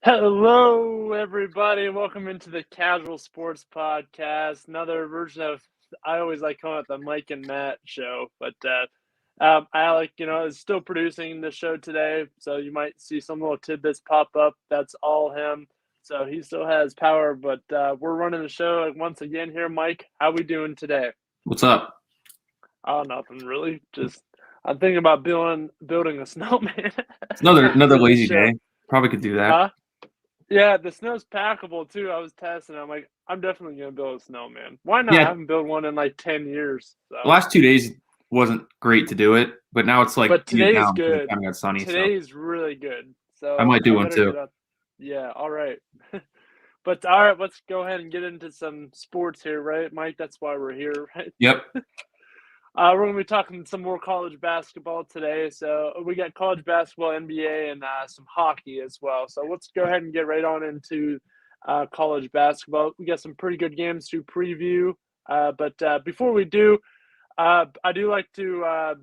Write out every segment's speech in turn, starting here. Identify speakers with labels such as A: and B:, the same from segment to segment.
A: Hello, everybody, and welcome into the Casual Sports Podcast. Another version of, I always like calling it the Mike and Matt show. But Alek, is still producing the show today, so you might see some little tidbits pop up. That's all him. So he still has power, but we're running the show once again here. Mike, how we doing today?
B: What's up?
A: Oh, nothing really. Just I'm thinking about building a snowman.
B: It's another lazy day. Probably could do that.
A: Yeah, the snow's packable too. I was testing. I'm like, I'm definitely gonna build a snowman. Why not?
B: Yeah.
A: I haven't built one in like 10 years. So.
B: The last 2 days wasn't great to do it, but now it's like.
A: But today's good.
B: It kind of got sunny.
A: Today's really good. So
B: I might do one too.
A: Yeah. All right. But all right, let's go ahead and get into some sports here, right, Mike? That's why we're here, right?
B: Yep.
A: We're going to be talking some more college basketball today. So we got college basketball, NBA, and some hockey as well. So let's go ahead and get right on into college basketball. We got some pretty good games to preview. But before we do, I do like to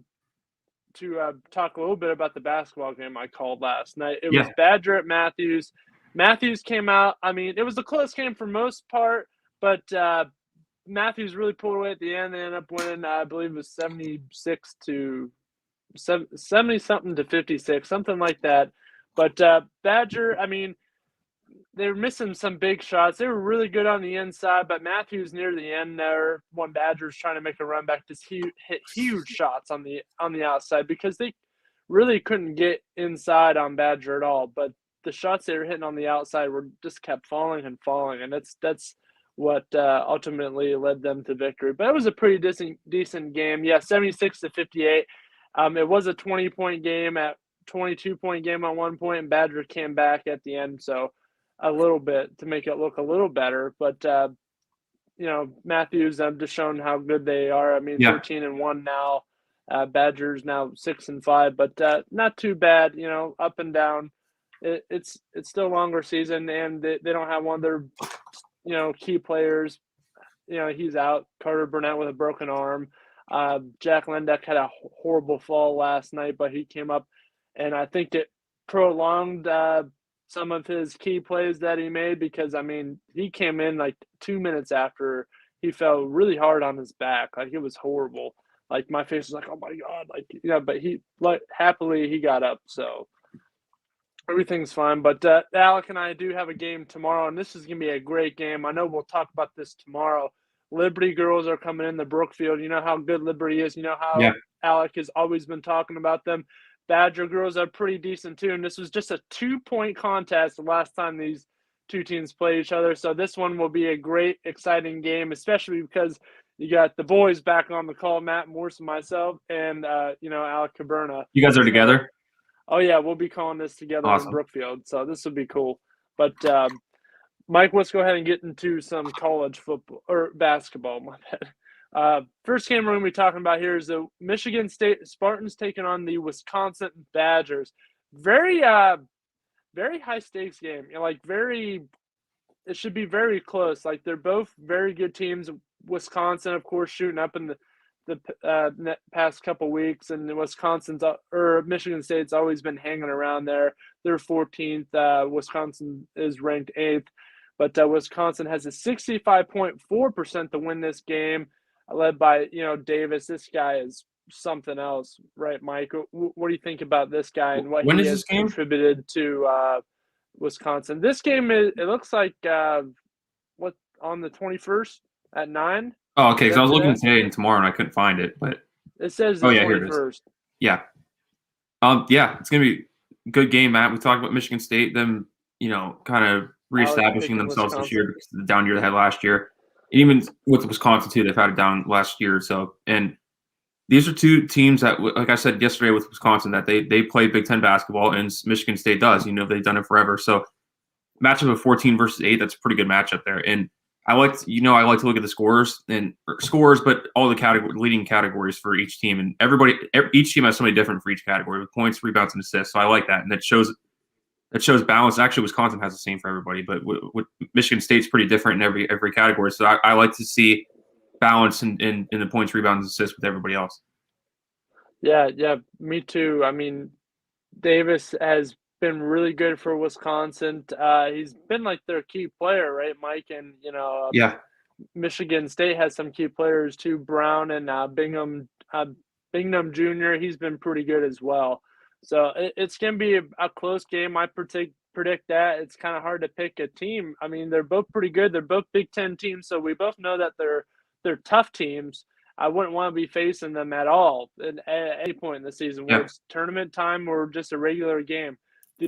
A: talk a little bit about the basketball game I called last night. It was Badger at Matthews. Matthews came out. I mean, it was a close game for most part, but Matthews really pulled away at the end. They ended up winning, I believe it was 70-something to 56, something like that. But Badger, I mean, they were missing some big shots. They were really good on the inside, but Matthews near the end there, when Badger's trying to make a run back, just hit huge shots on the outside because they really couldn't get inside on Badger at all. But the shots they were hitting on the outside were just kept falling, and that's what ultimately led them to victory. But it was a pretty decent game. Yeah, 76-58. It was a 20-point game, 22-point game at one point, and Badger came back at the end, so a little bit to make it look a little better. But, Matthews just shown how good they are. I mean, 13-1 now. Badgers now 6-5, but not too bad, up and down. It's still a longer season, and they don't have one of their key players. He's out. Carter Burnett with a broken arm. Jack Lendeck had a horrible fall last night, but he came up, and I think it prolonged some of his key plays that he made because, I mean, he came in like 2 minutes after he fell really hard on his back. Like, it was horrible. Like, my face was like, oh, my God. But happily he got up, so everything's fine. But Alek and I do have a game tomorrow, and this is going to be a great game. I know we'll talk about this tomorrow. Liberty girls are coming in the Brookfield. You know how good Liberty is. You know how Alek has always been talking about them. Badger girls are pretty decent too, and this was just a 2-point contest the last time these two teams played each other. So this one will be a great, exciting game, especially because you got the boys back on the call, Matt Morrison, myself, and Alek Koberna.
B: You guys are together?
A: Oh, yeah, we'll be calling this together in Brookfield, so this would be cool. But, Mike, let's go ahead and get into some college football or basketball, my bad. First game we're going to be talking about here is the Michigan State Spartans taking on the Wisconsin Badgers. Very high stakes game. It should be very close. Like, they're both very good teams. Wisconsin, of course, shooting up in the past couple weeks, and Michigan State's always been hanging around there. They're 14th. Wisconsin is ranked 8th, but Wisconsin has a 65.4% to win this game, led by Davis. This guy is something else, right, Mike? What do you think about this guy and what he has contributed to Wisconsin? This game it looks like on the 21st at 9.
B: Oh, okay. Because I was looking today and tomorrow, and I couldn't find it, but
A: it says the 21st.
B: Yeah. It's gonna be a good game, Matt. We talked about Michigan State, them, kind of reestablishing themselves this year because of the down year they had last year, and even with Wisconsin too, they've had it down last year. So, and these are two teams that, like I said yesterday with Wisconsin, that they play Big Ten basketball, and Michigan State does. They've done it forever. So, matchup of 14 versus 8, that's a pretty good matchup there, and I like to look at the scores, but all the leading categories for each team, and each team has somebody different for each category with points, rebounds, and assists. So I like that, and that shows balance. Actually, Wisconsin has the same for everybody, but with Michigan State's pretty different in every category. So I like to see balance in the points, rebounds, and assists with everybody else.
A: Yeah, me too. I mean, Davis has been really good for Wisconsin. He's been like their key player, right, Mike? And
B: Yeah.
A: Michigan State has some key players too. Brown and Bingham Jr. He's been pretty good as well. So it's going to be a close game. I predict that. It's kind of hard to pick a team. I mean, they're both pretty good. They're both Big Ten teams, so we both know that they're tough teams. I wouldn't want to be facing them at all at any point in the season, whether it's tournament time or just a regular game.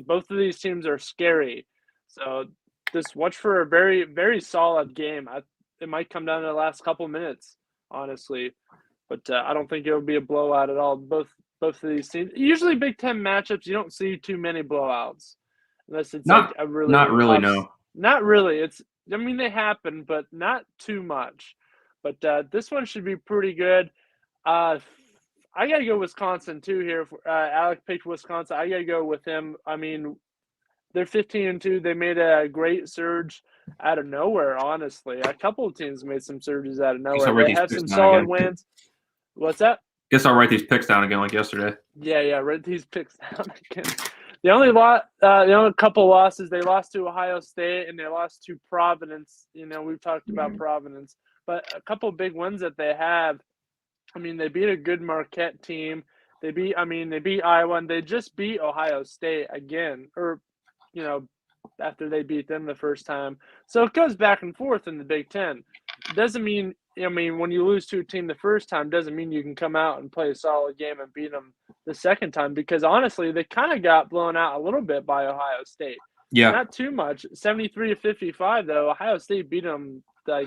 A: Both of these teams are scary. So just watch for a very, very solid game. It might come down to the last couple minutes, honestly. But I don't think it'll be a blowout at all. Both of these teams. Usually Big Ten matchups, you don't see too many blowouts. Unless it's
B: not really, no.
A: Not really. They happen, but not too much. But this one should be pretty good. I got to go Wisconsin too here. Alek picked Wisconsin. I got to go with him. I mean, they're 15-2. They made a great surge out of nowhere, honestly. A couple of teams made some surges out of nowhere. They have some solid wins. What's that?
B: Guess I'll write these picks down again like yesterday.
A: Yeah, write these picks down again. The only couple losses, they lost to Ohio State and they lost to Providence. We've talked about Providence. But a couple of big wins that they have, I mean, they beat a good Marquette team. They beat Iowa, and they just beat Ohio State again, after they beat them the first time. So it goes back and forth in the Big Ten. Doesn't mean, when you lose to a team the first time, doesn't mean you can come out and play a solid game and beat them the second time, because honestly, they kind of got blown out a little bit by Ohio State.
B: Yeah.
A: Not too much. 73-55, though. Ohio State beat them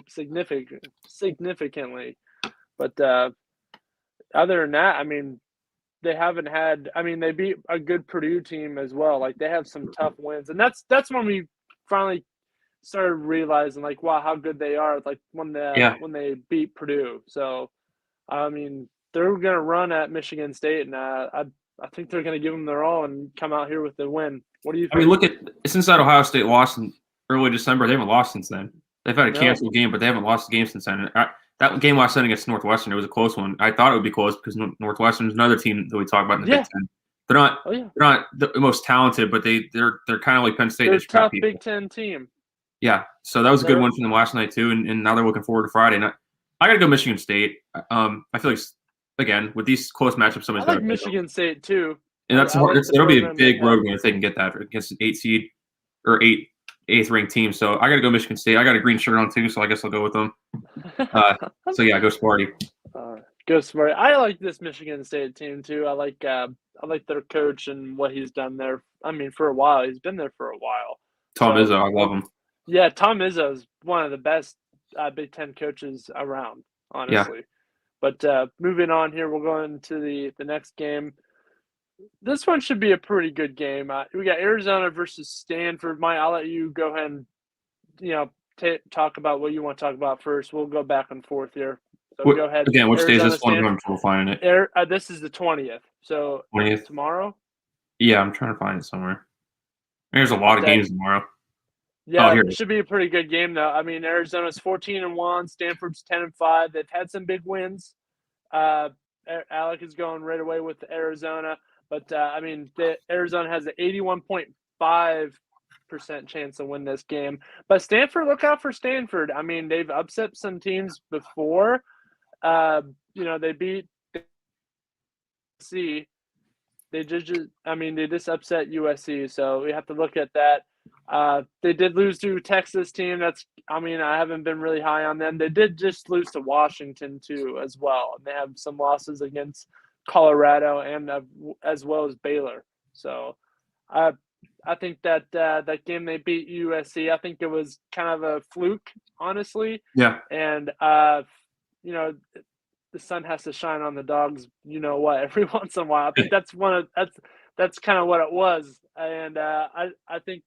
A: significantly. But other than that, they haven't had. They beat a good Purdue team as well. Like, they have some tough wins, and that's when we finally started realizing, like, wow, how good they are. Like when they beat Purdue. So, they're gonna run at Michigan State, and I think they're gonna give them their all and come out here with the win. What do you think?
B: Look at since that Ohio State lost in early December, they haven't lost since then. They've had a canceled game, but they haven't lost a game since then. That game last night against Northwestern, it was a close one. I thought it would be close because Northwestern is another team that we talk about in the Big Ten. They're not the most talented, but they're kind of like Penn State.
A: They're a tough Big Ten team.
B: Yeah, so that was a good one from them last night too, and now they're looking forward to Friday. And I got to go Michigan State. I feel like again with these close matchups, somebody's got to
A: Michigan State too.
B: And it'll be a big road win if they can get that against an 8 seed or 8th ranked team. So I got to go Michigan State. I got a green shirt on too, so I guess I'll go with them. So yeah, go Sparty.
A: Go Sparty. I like this Michigan State team too. I like their coach and what he's done there. For a while, he's been there for a while.
B: Tom Izzo, I love him.
A: Yeah, Tom Izzo is one of the best Big Ten coaches around, honestly. Yeah. But moving on here, we'll go into the next game. This one should be a pretty good game. We got Arizona versus Stanford. Mike, I'll let you go ahead and talk about what you want to talk about first. We'll go back and forth here. So go ahead.
B: Again, which day is this one? I'm trouble finding
A: it. This is the 20th. So
B: 20th
A: tomorrow? Yeah,
B: I'm trying to find it somewhere. There's a lot of games tomorrow.
A: Yeah, it should be a pretty good game, though. Arizona's 14-1, Stanford's 10-5. They've had some big wins. Alek is going right away with Arizona, but Arizona has an 81.5% chance to win this game. But Stanford, look out for Stanford. They've upset some teams before. They beat USC. They just upset USC, so we have to look at that. They did lose to a Texas team. I haven't been really high on them. They did just lose to Washington too, as well. And they have some losses against Colorado and as well as Baylor. So, I think that that game they beat USC. I think it was kind of a fluke, honestly.
B: Yeah.
A: And the sun has to shine on the dogs. Every once in a while. I think that's kind of what it was. And I think.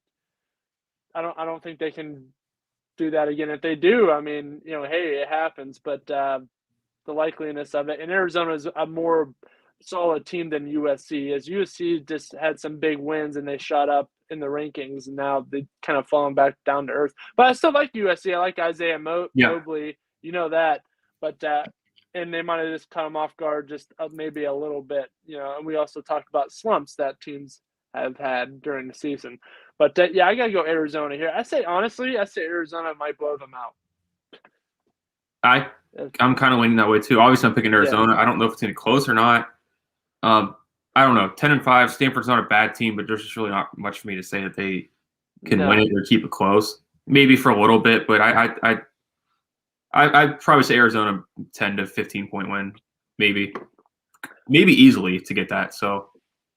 A: I don't think they can do that again. If they do, hey, it happens. But the likeliness of it, and Arizona is a more solid team than USC. As USC just had some big wins and they shot up in the rankings, and now they kind of fallen back down to earth. But I still like USC. I like Isaiah Mobley. You know that. But and they might have just caught him off guard just maybe a little bit. And we also talked about slumps that teams have had during the season. But yeah, I gotta go Arizona here. I say Arizona might blow them out.
B: I'm kind of leaning that way too. Obviously, I'm picking Arizona. I don't know if it's going to be close or not. I don't know. 10-5. Stanford's not a bad team, but there's just really not much for me to say that they can win it or keep it close. Maybe for a little bit, but I'd probably say Arizona 10 to 15 point win, maybe easily to get that. So,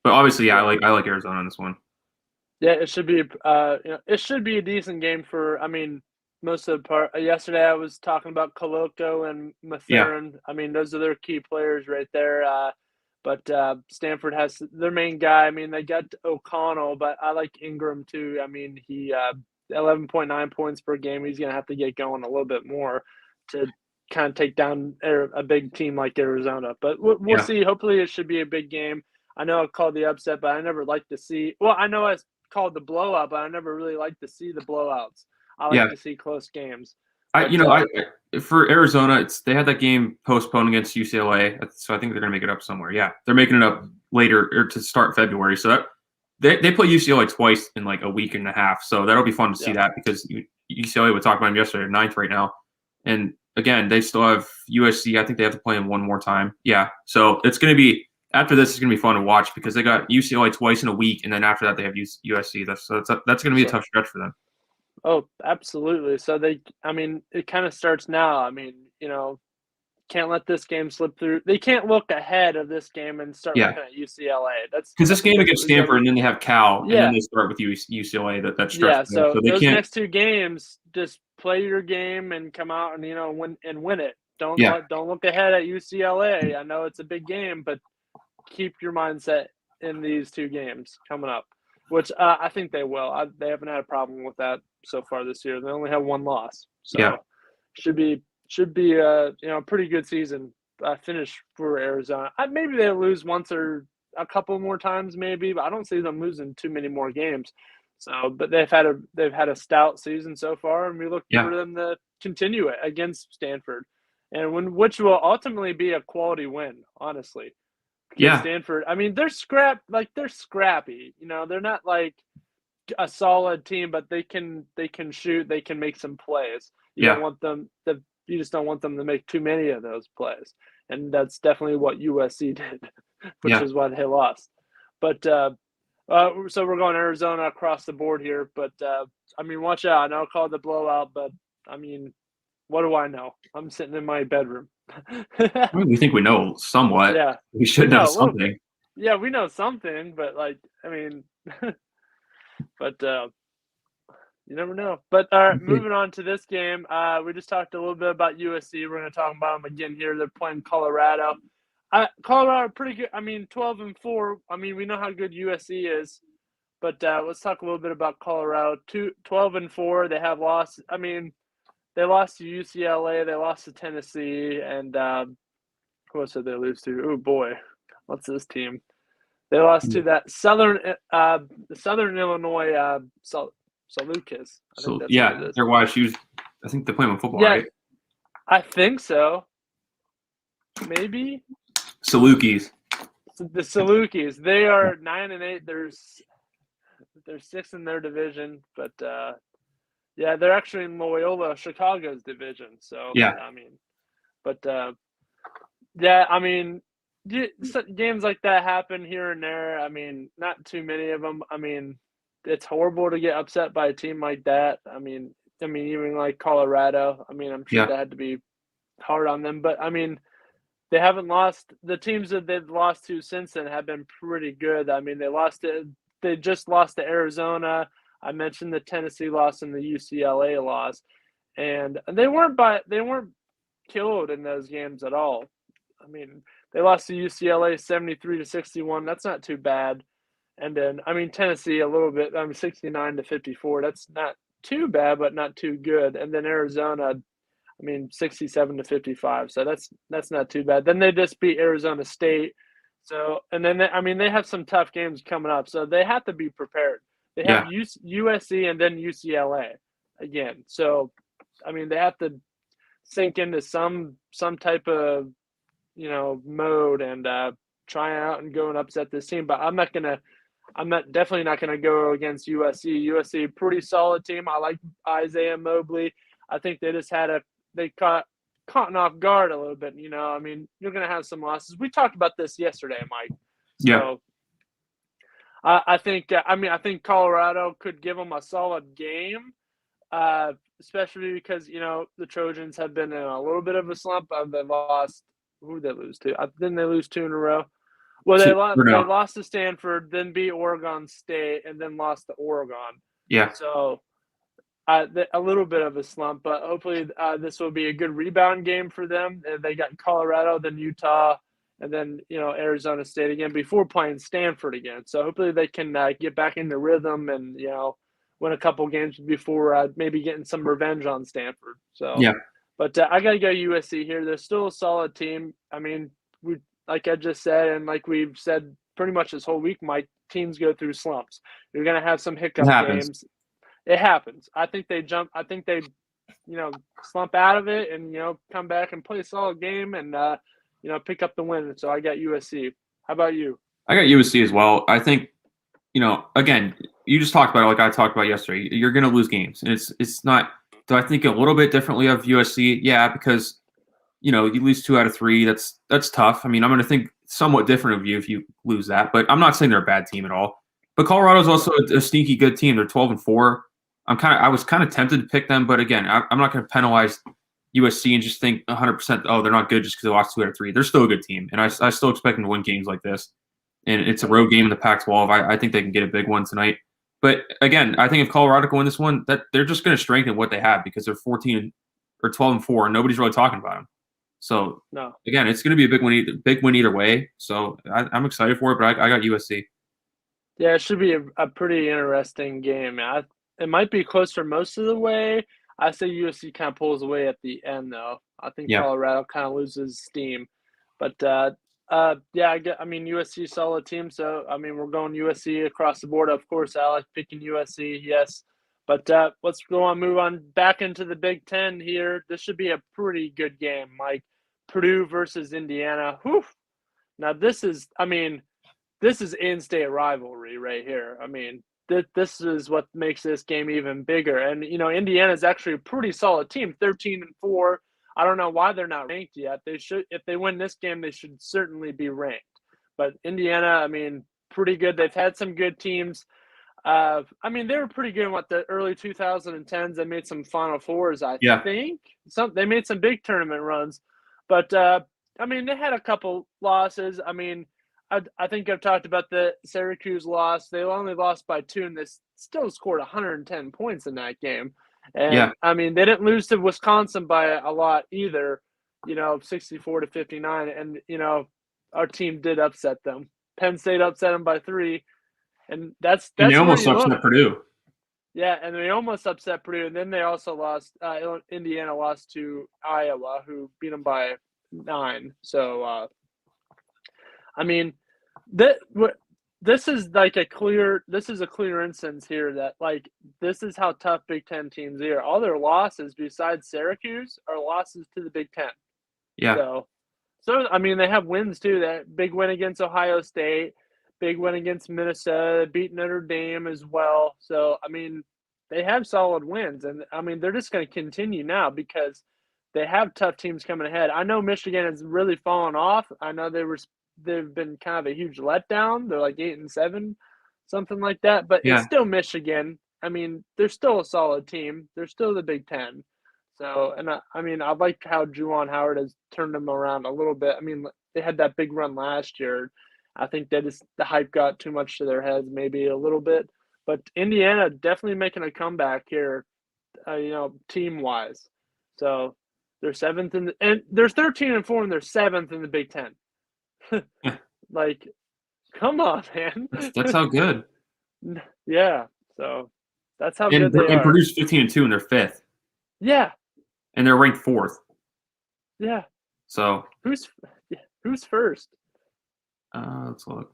B: but obviously, I like Arizona on this one.
A: Yeah, it should be. It should be a decent game for. I mean, most of the part. Yesterday, I was talking about Koloko and Mathurin. Yeah. I mean, those are their key players right there. But Stanford has their main guy. I mean, they got O'Connell, but I like Ingram too. I mean, he 11.9 points per game. He's going to have to get going a little bit more to kind of take down a big team like Arizona. But we'll see. Hopefully, it should be a big game. I know I called the upset, but I never like to see. Well, I know I called the blowout, but I never really like to see the blowouts. I like to see close games.
B: For Arizona, they had that game postponed against UCLA, so I think they're going to make it up somewhere. Yeah, they're making it up later or to start February. So that they play UCLA twice in like a week and a half. So that'll be fun to see that because UCLA, we talked about them yesterday, 9th right now, and again they still have USC. I think they have to play them one more time. Yeah, so it's going to be. After this, it's going to be fun to watch because they got UCLA twice in a week, and then after that, they have USC. That's going to be a tough stretch for them.
A: Oh, absolutely. So it kind of starts now. I mean, can't let this game slip through. They can't look ahead of this game and start looking at UCLA. That's
B: because this game against Stanford, and then they have Cal, and then they start with UCLA. That stretch.
A: Yeah. So those next two games, just play your game and come out and win it. Don't look ahead at UCLA. I know it's a big game, but keep your mindset in these two games coming up, which I think they will. They haven't had a problem with that so far this year. They only have one loss, so should be a pretty good season finish for Arizona. Maybe they lose once or a couple more times, maybe, but I don't see them losing too many more games. So, but they've had a stout season so far, and we look for them to continue it against Stanford, which will ultimately be a quality win, honestly. Stanford, I mean, they're scrappy. They're not like a solid team, but they can shoot, they can make some plays. You don't want them you just don't want them to make too many of those plays. And that's definitely what USC did, which is why they lost. But so we're going Arizona across the board here, but I mean, watch out. I know I called the blowout, but I mean, what do I know? I'm sitting in my bedroom.
B: We think we know somewhat.
A: Yeah.
B: We should know something.
A: Yeah, we know something, but but you never know. But all right, moving on to this game. We just talked a little bit about USC. We're going to talk about them again here. They're playing Colorado. Colorado pretty good. I mean, 12-4. I mean, we know how good USC is. But let's talk a little bit about Colorado. 12-4. They have lost. I mean, they lost to UCLA. They lost to Tennessee. And who else did they lose to? Oh, boy. What's this team? They lost to that Southern Illinois Celtics.
B: They're YSU's. I think they're playing football, right?
A: I think so. Maybe.
B: Salukis.
A: The Salukis. They are 9-8. They're 6th in their division, but they're actually in Loyola, Chicago's division. So I mean, but I mean, games like that happen here and there. I mean, not too many of them. I mean, it's horrible to get upset by a team like that. I mean, even like Colorado. I mean, I'm sure that had to be hard on them. But I mean, they haven't lost. The teams that they've lost to since then have been pretty good. I mean, they just lost to Arizona. I mentioned the Tennessee loss and the UCLA loss, and they weren't killed in those games at all. I mean, they lost to UCLA 73-61. That's not too bad. And then, I mean, Tennessee a little bit. 69-54. That's not too bad, but not too good. And then Arizona, 67-55. So that's not too bad. Then they just beat Arizona State. So, and then they have some tough games coming up. So they have to be prepared. They have USC and then UCLA again. So, I mean, they have to sink into some type of mode and try out and go and upset this team. But I'm not gonna I'm definitely not going to go against USC. USC, pretty solid team. I like Isaiah Mobley. I think they just they caught off guard a little bit. I mean, you're going to have some losses. We talked about this yesterday, Mike. So I think Colorado could give them a solid game, especially because the Trojans have been in a little bit of a slump. They lost. Who did they lose to? Didn't they lose 2 in a row? Well, they lost to Stanford, then beat Oregon State, and then lost to Oregon.
B: Yeah.
A: So a little bit of a slump, but hopefully this will be a good rebound game for them. They got Colorado, then Utah, and then Arizona State again before playing Stanford again. So hopefully they can get back into rhythm and win a couple games before maybe getting some revenge on Stanford. So
B: yeah.
A: But I got to go USC here. They're still a solid team. I mean, like I just said, and like we've said pretty much this whole week, my teams go through slumps. You're going to have some hiccup games. It happens. I think they slump out of it and, come back and play a solid game and, pick up the win. So I got USC. How about you?
B: I got USC as well. I think, again, you just talked about it like I talked about yesterday. You're going to lose games. And it's not – do I think a little bit differently of USC? Yeah, because – you lose 2 out of 3. That's tough. I mean, I'm going to think somewhat different of you if you lose that, but I'm not saying they're a bad team at all. But Colorado's also a sneaky good team. They're 12-4. I was kind of tempted to pick them, but again, I'm not going to penalize USC and just think 100%. Oh, they're not good just because they lost 2 out of 3. They're still a good team, and I still expect them to win games like this. And it's a road game in the Pac-12. I think they can get a big one tonight. But again, I think if Colorado can win this one, that they're just going to strengthen what they have because they're 14 or 12-4, and nobody's really talking about them. So again, it's going to be a big win either way. So I'm excited for it, but I got USC.
A: Yeah, it should be a pretty interesting game. It might be closer most of the way. I say USC kind of pulls away at the end, though. I think Colorado kind of loses steam. But USC solid team. So we're going USC across the board. Of course, Alek picking USC, yes. But let's move on back into the Big Ten here. This should be a pretty good game, Mike. Purdue versus Indiana. Whew. Now this is in-state rivalry right here. I mean, this is what makes this game even bigger. And Indiana is actually a pretty solid team, 13-4. I don't know why they're not ranked yet. They should, if they win this game, they should certainly be ranked. But Indiana, pretty good. They've had some good teams. They were pretty good in the early 2010s. They made some Final Fours, I think. They made some big tournament runs. But, they had a couple losses. I think I've talked about the Syracuse loss. They only lost by 2, and they still scored 110 points in that game. And, they didn't lose to Wisconsin by a lot either, 64-59. And, our team did upset them. Penn State upset them by 3. And that's
B: they almost upset Purdue.
A: Yeah, and they almost upset Purdue, and then they also lost. Indiana lost to Iowa, who beat them by 9. So, this is a clear instance here that this is how tough Big Ten teams are. All their losses, besides Syracuse, are losses to the Big Ten.
B: Yeah.
A: So they have wins too. That big win against Ohio State. Big win against Minnesota, beat Notre Dame as well. So, they have solid wins. And, they're just going to continue now because they have tough teams coming ahead. I know Michigan has really fallen off. I know they've been kind of a huge letdown. They're like 8-7, something like that. But it's still Michigan. They're still a solid team. They're still the Big Ten. So, and I like how Juwan Howard has turned them around a little bit. They had that big run last year. I think the hype got too much to their heads, maybe a little bit. But Indiana definitely making a comeback here, team-wise. So they're 7th and they're 13-4, and they're 7th in the Big Ten. Come on, man.
B: That's how good.
A: Yeah. So that's how good they are.
B: And Purdue's 15-2, and they're 5th.
A: Yeah.
B: And they're ranked 4th.
A: Yeah.
B: So
A: who's first?
B: Let's look.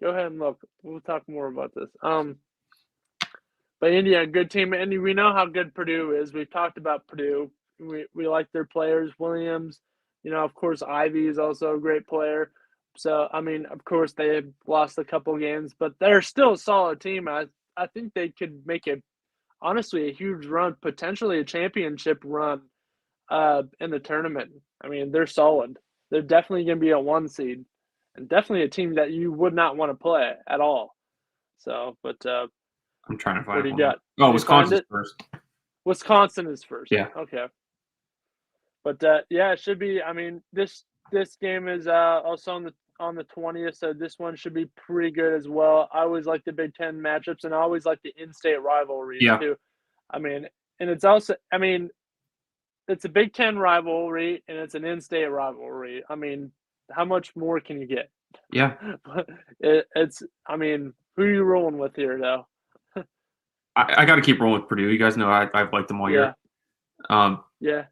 A: Go ahead and look. We'll talk more about this. But Indiana, good team. And we know how good Purdue is. We've talked about Purdue. We like their players. Williams, of course, Ivy is also a great player. So, I mean, of course, they have lost a couple games, but they're still a solid team. I think they could make honestly, a huge run, potentially a championship run in the tournament. I mean, they're solid. They're definitely going to be a 1 seed and definitely a team that you would not want to play at all. So, but
B: I'm trying to find
A: what do you
B: one.
A: got?
B: Oh, Wisconsin's first.
A: Wisconsin is first.
B: Yeah.
A: Okay. But yeah, it should be. I mean, this game is also on the 20th, so this one should be pretty good as well. I always like the Big Ten matchups, and I always like the in-state rivalries too. I mean, and it's also, I mean, it's a Big Ten rivalry and it's an in-state rivalry. I mean, how much more can you get?
B: Yeah.
A: It's. I mean, who are you rolling with here, though?
B: I got to keep rolling with Purdue. You guys know I've liked them all year.
A: Yeah.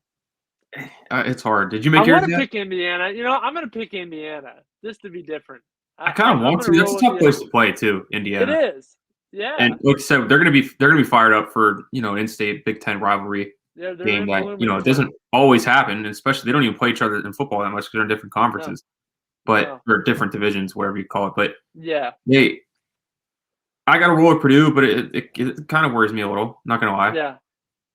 B: It's hard. Did you make yours yet?
A: I want to pick Indiana. You know, I'm going to pick Indiana just to be different.
B: I kind of want to. That's a tough place to play too, Indiana.
A: It is. Yeah.
B: And like I said, they're going to be fired up for, in-state Big Ten rivalry game that, it doesn't always happen, especially they don't even play each other in football that much because they're in different conferences. Or different divisions, whatever you call it. But
A: yeah.
B: I got to roll with Purdue, but it kind of worries me a little, not going to lie.
A: Yeah.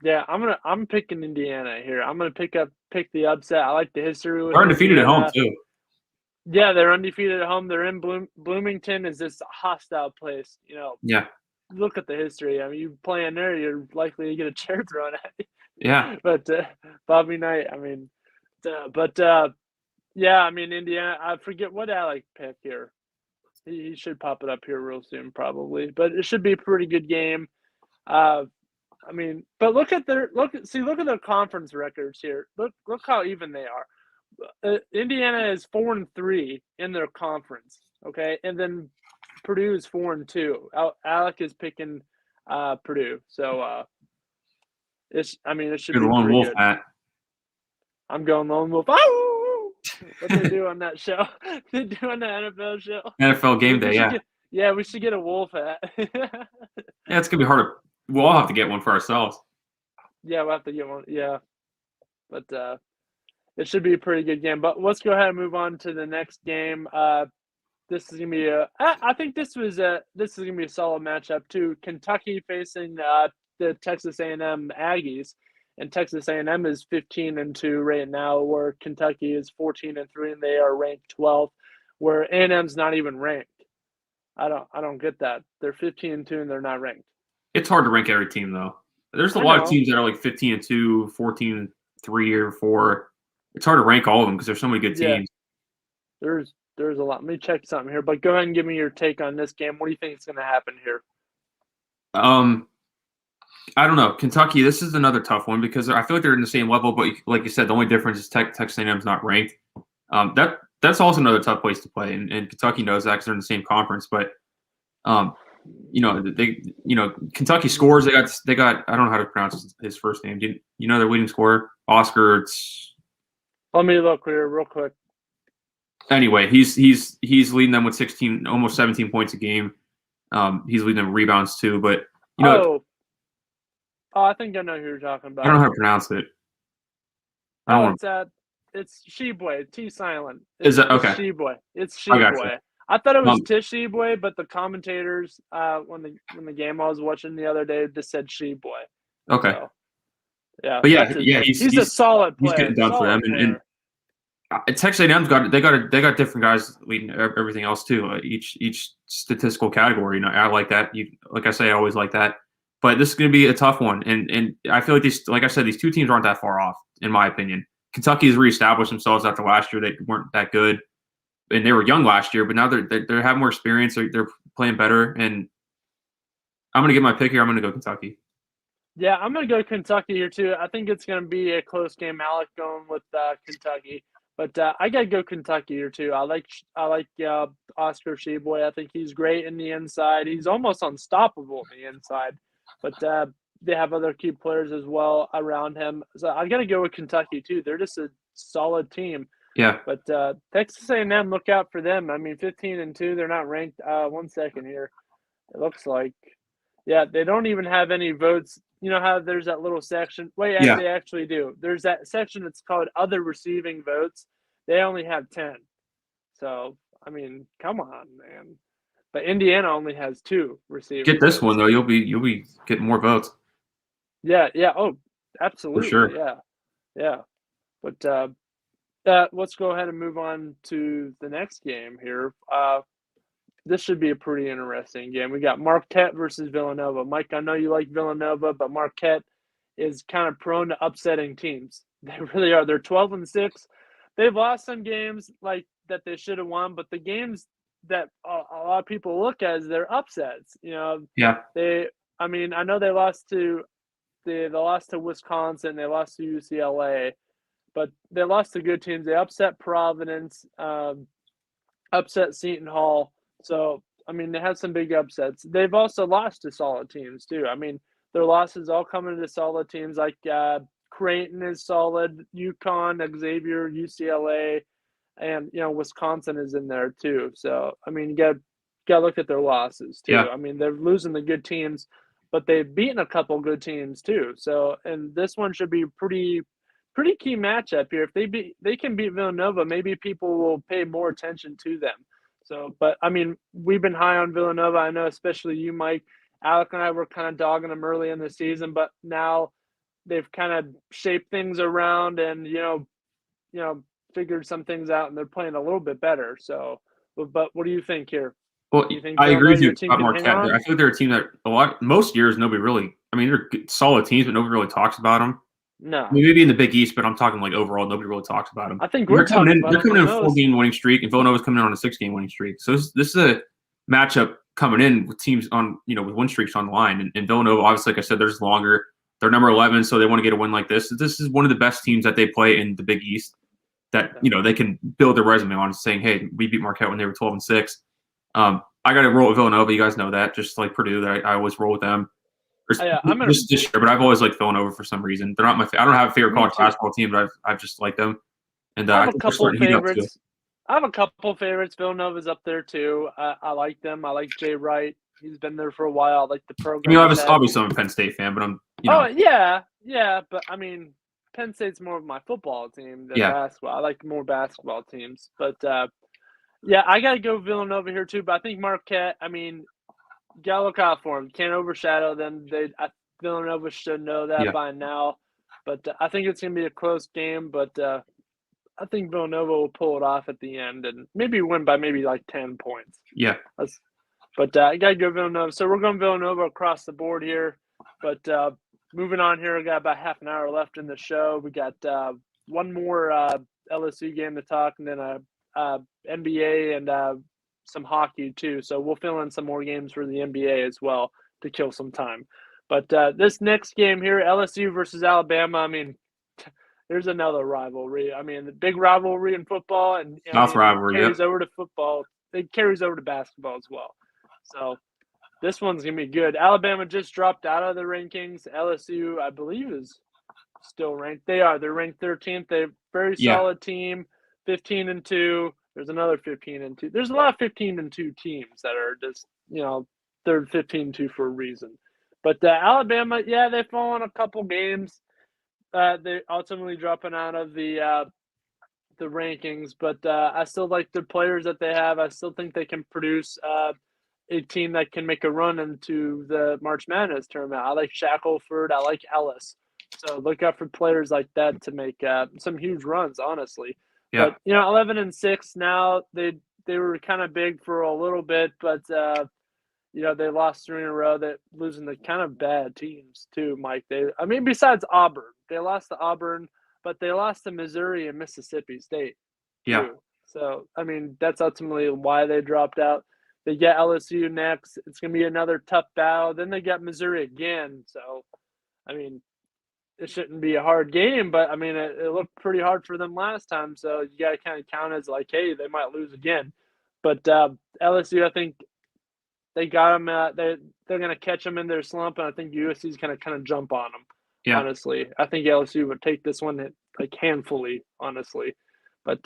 A: Yeah, I'm picking Indiana here. I'm gonna pick the upset. I like the history.
B: They're undefeated at home too.
A: Yeah, they're undefeated at home. They're in Bloomington is this hostile place.
B: Yeah.
A: Look at the history. I mean, you play in there, you're likely to get a chair thrown at you.
B: Yeah.
A: But Bobby Knight. I mean, yeah. I mean, Indiana. I forget what Alek picked here. He should pop it up here real soon, probably. But it should be a pretty good game. I mean, but look at their conference records here. Look how even they are. Indiana is 4-3 in their conference. Okay, and then Purdue is 4-2. Alek is picking Purdue, so it should be
B: the lone wolf
A: good.
B: hat.
A: I'm going lone wolf. Oh, what they do on that show? They do on the NFL show.
B: NFL game day,
A: yeah. We should get a wolf hat.
B: Yeah, it's gonna be hard. We'll all have to get one for ourselves.
A: Yeah, we'll have to get one. Yeah, but it should be a pretty good game. But let's go ahead and move on to the next game. This is gonna be I think this is gonna be a solid matchup too. Kentucky facing the Texas A&M Aggies, and Texas A&M is 15-2 right now, where Kentucky is 14-3, and they are ranked 12th, where A&M's not even ranked. I don't get that. They're 15-2 and they're not ranked.
B: It's hard to rank every team, though. There's a lot of teams that are like 15-2, 14-3 or 4. It's hard to rank all of them because there's so many good teams.
A: Yeah. There's a lot. Let me check something here, but go ahead and give me your take on this game. What do you think is going to happen here?
B: I don't know. Kentucky, this is another tough one because I feel like they're in the same level, but like you said, the only difference is Texas A&M's not ranked. That's also another tough place to play, and Kentucky knows that because they're in the same conference. But Kentucky scores. They got. I don't know how to pronounce his first name. Do you know their leading scorer, Oscar?
A: Let me look here real quick.
B: Anyway, he's leading them with 16, almost 17 points a game. He's leading them rebounds too. But
A: I think I know who you're talking about.
B: I don't know how to pronounce it.
A: It's Sheboy. T silent.
B: Is that okay?
A: It's Sheboy. I thought it was Sheboy, but the commentators, when the game I was watching the other day, just said Sheboy.
B: Okay.
A: So, yeah.
B: But yeah, he's
A: a solid player.
B: He's getting done for them, and Texas A&M's got different guys leading everything else too. Each statistical category. I like that. Like I say, I always like that. But this is going to be a tough one, and I feel like these two teams aren't that far off, in my opinion. Kentucky has reestablished themselves after last year. They weren't that good, and they were young last year, but now they're having more experience. They're playing better, and I'm going to get my pick here. I'm going to go Kentucky.
A: Yeah, I'm going to go Kentucky here too. I think it's going to be a close game. Alek going with Kentucky, but I got to go Kentucky here too. I like Oscar Sheboy. I think he's great in the inside. He's almost unstoppable in the inside. But they have other key players as well around him. So I got to go with Kentucky too. They're just a solid team.
B: Yeah.
A: But Texas A&M, look out for them. I mean, 15-2, they're not ranked. 1 second here. It looks like, they don't even have any votes. You know how there's that little section? They actually do. There's that section that's called other receiving votes. They only have 10. So, I mean, come on, man. But Indiana only has 2 receivers.
B: Get this one though, you'll be getting more votes.
A: Yeah. Oh, absolutely.
B: For sure.
A: Yeah. But let's go ahead and move on to the next game here. This should be a pretty interesting game. We got Marquette versus Villanova. Mike, I know you like Villanova, but Marquette is kind of prone to upsetting teams. They really are. They're 12-6. They've lost some games like that they should have won, but the games that a lot of people look at as their upsets.
B: Yeah.
A: I know they lost to Wisconsin, they lost to UCLA, but they lost to good teams. They upset Providence, upset Seton Hall. So, they had some big upsets. They've also lost to solid teams, too. Their losses all coming to solid teams like Creighton is solid, UConn, Xavier, UCLA, and, Wisconsin is in there, too. So, you got to look at their losses, too.
B: Yeah.
A: They're losing the good teams, but they've beaten a couple good teams, too. So, and this one should be pretty key matchup here. If they can beat Villanova, maybe people will pay more attention to them. So, but we've been high on Villanova. I know, especially you, Mike. Alek and I were kind of dogging them early in the season, but now they've kind of shaped things around and figured some things out, and they're playing a little bit better. So, but what do you think here?
B: Well, I agree with you about Marquette. I feel like they're a team that most years nobody really. They're solid teams, but nobody really talks about them.
A: No,
B: maybe in the Big East, but I'm talking like overall, nobody really talks about them.
A: I think
B: they're coming in a 4-game winning streak, and Villanova's coming in on a 6-game winning streak. So this is a matchup coming in with teams on with win streaks on the line. And Villanova, obviously, like I said, they're longer. They're number 11, so they want to get a win like this. This is one of the best teams that they play in the Big East that they can build their resume on, saying, "Hey, we beat Marquette when they were 12-6." I got to roll with Villanova. You guys know that. Just like Purdue, that I always roll with them. This year, but I've always liked Villanova for some reason. They're not I don't have a favorite college basketball team, but I've just liked them. And
A: I have a couple favorites. Villanova's up there too. I like them. I like Jay Wright. He's been there for a while. I like the program.
B: Obviously I'm a Penn State fan, but I'm.
A: Oh yeah. But Penn State's more of my football team than basketball. I like more basketball teams, but I gotta go Villanova here too. But I think Marquette. Gotta look out for them. Can't overshadow them. Villanova should know that by now. But I think it's going to be a close game. But I think Villanova will pull it off at the end and maybe win by maybe like 10 points.
B: Yeah.
A: But I got to go Villanova. So we're going Villanova across the board here. But moving on here, we got about half an hour left in the show. We got one more LSU game to talk, and then a NBA and some hockey too. So we'll fill in some more games for the NBA as well to kill some time. But this next game here, LSU versus Alabama, there's another rivalry. The big rivalry in football, and
B: rivalry
A: carries over to football. It carries over to basketball as well. So this one's going to be good. Alabama just dropped out of the rankings. LSU, I believe, is still ranked. They're ranked 13th. They're a very solid team, 15-2. There's another 15-2. There's a lot of 15-2 teams that are just, they're 15-2 for a reason. But Alabama, they've fallen a couple games. They ultimately dropping out of the rankings. But I still like the players that they have. I still think they can produce a team that can make a run into the March Madness tournament. I like Shackelford. I like Ellis. So look out for players like that to make some huge runs, honestly.
B: Yeah.
A: But 11-6 now. They were kind of big for a little bit, but they lost 3 in a row. They're losing the kind of bad teams too, Mike. Besides Auburn, they lost to Auburn, but they lost to Missouri and Mississippi State.
B: Yeah.
A: Too. So that's ultimately why they dropped out. They get LSU next. It's going to be another tough battle. Then they got Missouri again. So, it shouldn't be a hard game, but it looked pretty hard for them last time. So you got to kind of count as like, hey, they might lose again. But LSU, I think they got them. They're going to catch them in their slump, and I think USC is going to kind of jump on them.
B: Yeah.
A: Honestly, I think LSU would take this one like handfully, honestly. But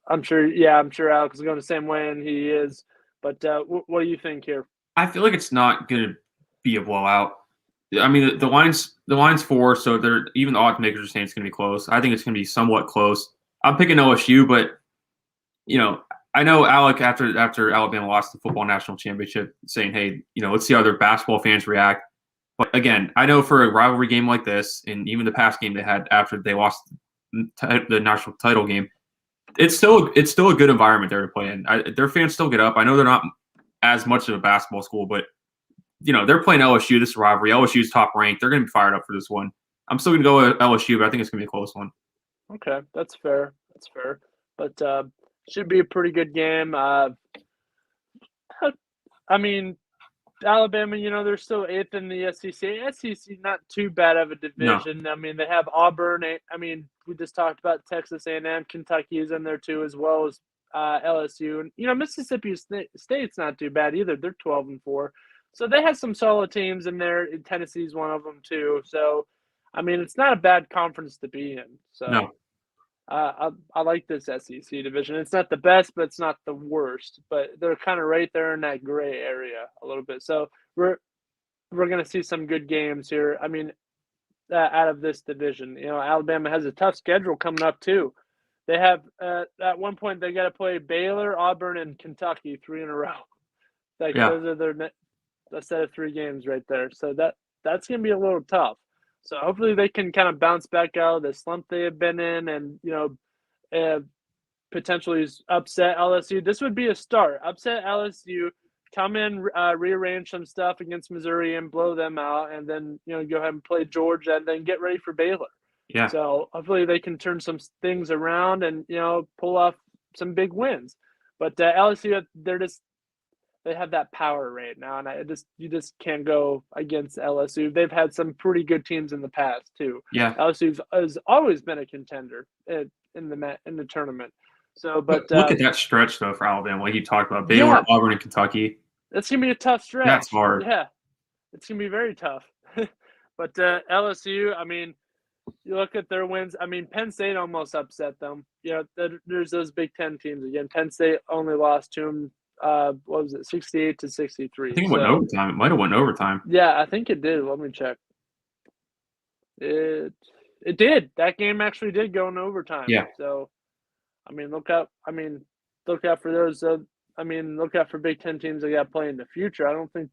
A: I'm sure Alek is going the same way, and he is. But what do you think here?
B: I feel like it's not going to be a blowout. The line's 4, so they're even the odds makers are saying it's going to be close. I think it's going to be somewhat close. I'm picking OSU, but I know Alek after Alabama lost the football national championship, saying, "Hey, let's see how their basketball fans react." But again, I know for a rivalry game like this, and even the past game they had after they lost the national title game, it's still a good environment there to play in. Their fans still get up. I know they're not as much of a basketball school, but they're playing LSU. This rivalry, LSU's top ranked. They're going to be fired up for this one. I'm still going to go with LSU, but I think it's going to be a close one.
A: Okay, that's fair. That's fair. But should be a pretty good game. I mean, Alabama, they're still 8th in the SEC. SEC not too bad of a division. No. I mean, they have Auburn. I mean, we just talked about Texas A&M. Kentucky is in there too, as well as LSU. And Mississippi State's not too bad either. They're 12-4, so they have some solid teams in there. Tennessee's one of them too. So, I mean, it's not a bad conference to be in. So,
B: no.
A: I like this SEC division. It's not the best, but it's not the worst. But they're kind of right there in that gray area a little bit. So we're going to see some good games here. I mean, out of this division, Alabama has a tough schedule coming up too. They have at one point they got to play Baylor, Auburn, and Kentucky 3 in a row. Those are their a set of 3 games right there. So that's going to be a little tough. So hopefully they can kind of bounce back out of the slump they have been in and, potentially upset LSU. This would be a start. Upset LSU, come in, rearrange some stuff against Missouri and blow them out, and then, go ahead and play Georgia and then get ready for Baylor.
B: Yeah.
A: So hopefully they can turn some things around and, pull off some big wins. But LSU, they have that power right now, and you just can't go against LSU. They've had some pretty good teams in the past too.
B: Yeah,
A: LSU has always been a contender in the tournament. So, but
B: look at that stretch though for Alabama, like you talked about Baylor, Auburn, and Kentucky.
A: That's gonna be a tough stretch.
B: That's hard.
A: Yeah, it's gonna be very tough. But LSU, I mean, you look at their wins. I mean, Penn State almost upset them. There's those Big Ten teams again. Penn State only lost to them. What was it, 68-63?
B: I think it went overtime. It might have went overtime.
A: Yeah, I think it did. Let me check. It did. That game actually did go in overtime.
B: Yeah.
A: So, I mean, look out for those. Look out for Big Ten teams that got to play in the future. I don't think.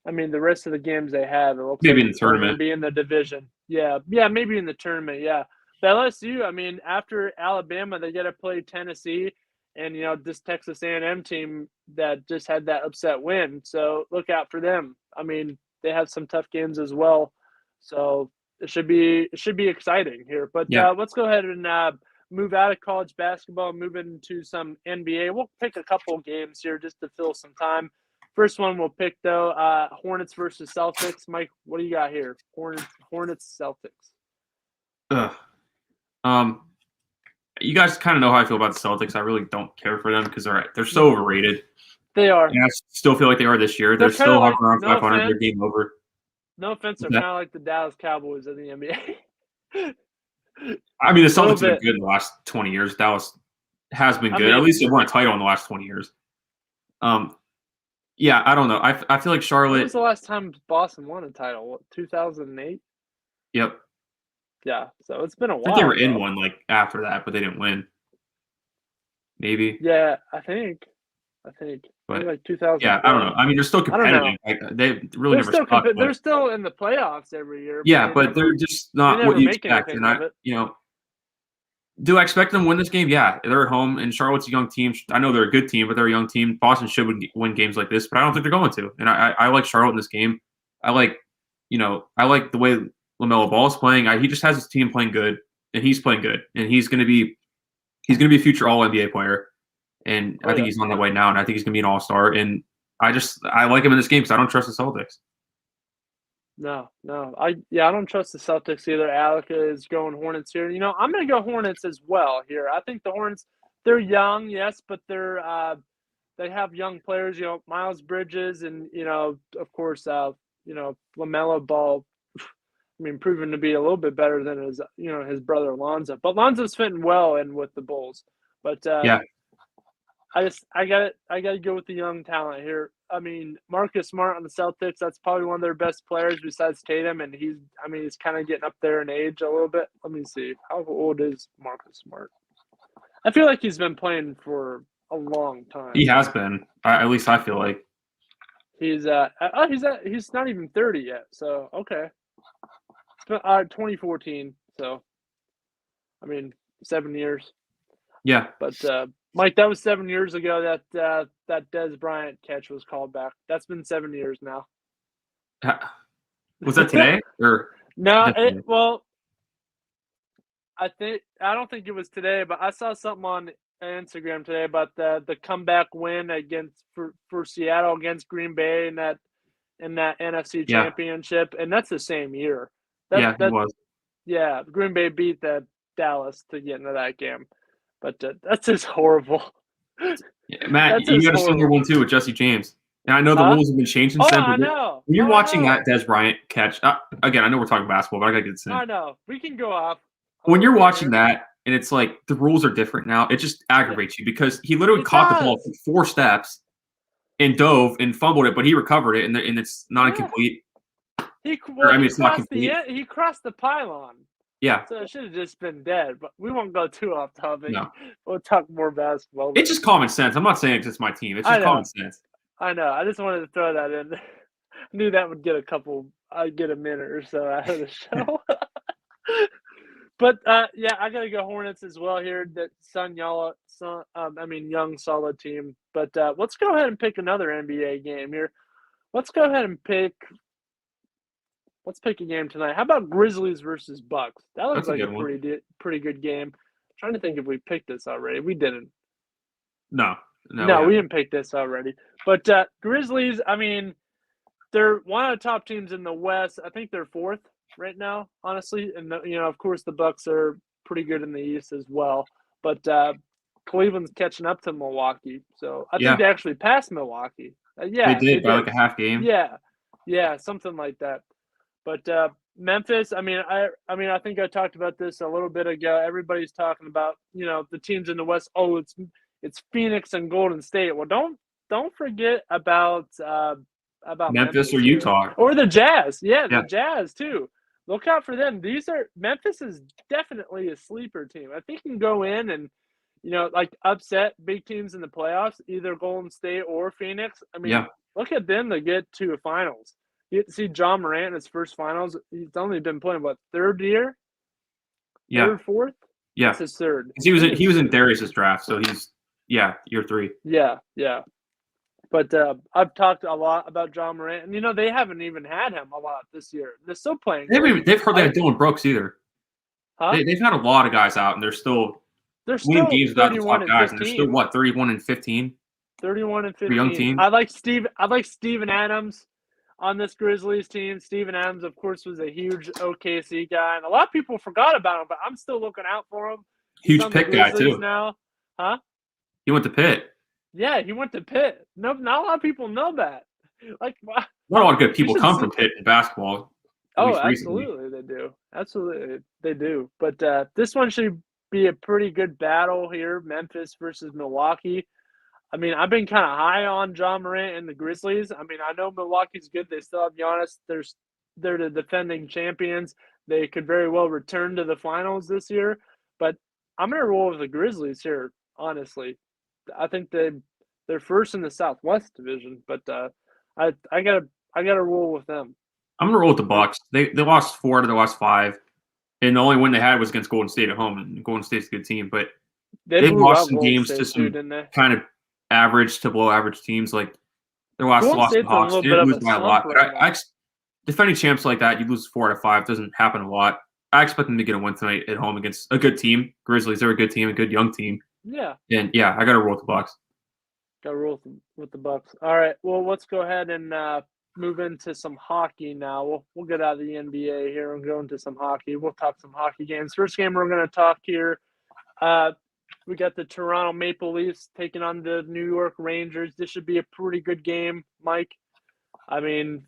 A: I mean, the rest of the games they have, it looks
B: maybe
A: like
B: in the tournament,
A: be in the division. Yeah, maybe in the tournament. Yeah, but LSU. I mean, after Alabama, they got to play Tennessee. And, this Texas A&M team that just had that upset win. So look out for them. I mean, they have some tough games as well. So it should be exciting here. But let's go ahead and move out of college basketball and move into some NBA. We'll pick a couple of games here just to fill some time. First one we'll pick, though, Hornets versus Celtics. Mike, what do you got here? Hornets, Celtics.
B: You guys kind of know how I feel about the Celtics. I really don't care for them because they're so overrated.
A: They are.
B: And I still feel like they are this year. They're still hovering around 500. They're game over.
A: No offense, they're kind of like the Dallas Cowboys of the NBA.
B: I mean, the Celtics have been good in the last 20 years. Dallas has been good. At least they won a title in the last 20 years. Yeah, I don't know. I feel like Charlotte.
A: When was the last time Boston won a title? What, 2008?
B: Yep.
A: Yeah, so it's been a while.
B: I think they were in one after that, but they didn't win. Maybe.
A: Yeah, I think.
B: But
A: like 2000.
B: Yeah, I don't know. I mean, they're still competitive. They really never stuck.
A: They're still in the playoffs every year.
B: Yeah, but they're just not what you expect. And do I expect them to win this game? Yeah, they're at home, and Charlotte's a young team. I know they're a good team, but they're a young team. Boston should win games like this, but I don't think they're going to. And I like Charlotte in this game. I like the way LaMelo Ball is playing. He just has his team playing good, and he's playing good, and he's going to be a future All NBA player, and I think he's on that way now, and I think he's going to be an All-Star. And I like him in this game because I don't trust the Celtics.
A: No, I don't trust the Celtics either. Alek is going Hornets here. I'm going to go Hornets as well here. I think the Hornets, they're young, yes, but they have young players. Miles Bridges, and of course, LaMelo Ball. I mean, proven to be a little bit better than his brother Lonzo. But Lonzo's fitting well in with the Bulls. But
B: yeah,
A: I got to go with the young talent here. I mean, Marcus Smart on the Celtics, that's probably one of their best players besides Tatum, and he's kind of getting up there in age a little bit. Let me see. How old is Marcus Smart? I feel like he's been playing for a long time.
B: He has been. At least I feel like.
A: He's not even 30 yet. So okay. 2014. So, I mean, 7 years.
B: Yeah.
A: But Mike, that was 7 years ago that Dez Bryant catch was called back. That's been 7 years now.
B: Was that today or
A: no? Well, I don't think it was today, but I saw something on Instagram today about the comeback win for Seattle against Green Bay in that NFC Championship, and that's the same year.
B: It was.
A: Yeah, Green Bay beat Dallas to get into that game, but that's just horrible.
B: Yeah, Matt, you got a similar one too with Jesse James. And I know the rules have been changed since then.
A: I know.
B: When you're watching that Dez Bryant catch, again, I know we're talking basketball, but I gotta get this in.
A: I know. We can go off.
B: When you're watching that, and it's like the rules are different now, it just aggravates you because he literally caught the ball from 4 steps and dove and fumbled it, but he recovered it, and it's not incomplete.
A: It's not complete. He crossed the pylon.
B: Yeah.
A: So it should have just been dead, but we won't go too off topic.
B: No.
A: We'll talk more basketball.
B: It's just common sense. I'm not saying it's my team. It's just common sense.
A: I know. I just wanted to throw that in. I knew that would get I'd get a minute or so out of the show. But yeah, I gotta go Hornets as well here. That young solid team. But let's go ahead and pick another NBA game here. Let's go ahead and pick a game tonight. How about Grizzlies versus Bucks? That looks like a pretty good game. I'm trying to think if we picked this already. We didn't.
B: No,
A: we didn't pick this already. But Grizzlies, I mean, they're one of the top teams in the West. I think they're 4th right now, honestly. And of course, the Bucks are pretty good in the East as well. But Cleveland's catching up to Milwaukee, so I think they actually passed Milwaukee.
B: They did by like a half game.
A: Yeah, something like that. But Memphis, I think I talked about this a little bit ago. Everybody's talking about the teams in the West. Oh, it's Phoenix and Golden State. Well, don't forget about
B: Memphis or Utah
A: or the Jazz. Yeah, the Jazz too. Look out for them. Memphis is definitely a sleeper team. I think you can go in and upset big teams in the playoffs, either Golden State or Phoenix. I mean, look at them to get to a finals. You see John Morant in his first finals. He's only been playing third year?
B: Yeah.
A: Third, fourth?
B: Yeah.
A: That's his third.
B: He was in Darius's draft, so he's year 3.
A: Yeah. But I've talked a lot about John Morant, and they haven't even had him a lot this year. They're still playing.
B: They've hardly had Dylan Brooks either.
A: Huh?
B: They've had a lot of guys out, and they're still winning games without the top guys, and they're still 31-15.
A: 31-15.
B: Young team.
A: I like Steven Adams on this Grizzlies team. Steven Adams, of course, was a huge OKC guy, and a lot of people forgot about him, but I'm still looking out for him.
B: Huge Pitt guy too.
A: Now, huh?
B: He went to Pitt.
A: Yeah, he went to Pitt. No, not a lot of people know that.
B: Not a lot of good people come from Pitt in basketball.
A: Absolutely, they do. Absolutely, they do. But this one should be a pretty good battle here, Memphis versus Milwaukee. I mean, I've been kind of high on John Morant and the Grizzlies. I mean, I know Milwaukee's good. They still have Giannis. They're the defending champions. They could very well return to the finals this year. But I'm going to roll with the Grizzlies here, honestly. I think they're first in the Southwest Division, but I gotta roll with them.
B: I'm gonna roll with the Bucks. They lost 4 out of their last 5, and the only win they had was against Golden State at home. And Golden State's a good team, but they've lost some games to some kind of average to below average teams. Like their last loss to the Hawks, they didn't lose by a lot. But defending champs like that, you lose 4 out of 5. Doesn't happen a lot. I expect them to get a win tonight at home against a good team. Grizzlies, they're a good team, a good young team.
A: Yeah.
B: And I got to roll with the Bucks.
A: Got to roll with the Bucks. All right. Well, let's go ahead and move into some hockey now. We'll get out of the NBA here and go into some hockey. We'll talk some hockey games. First game we're going to talk here. We got the Toronto Maple Leafs taking on the New York Rangers. This should be a pretty good game, Mike. I mean,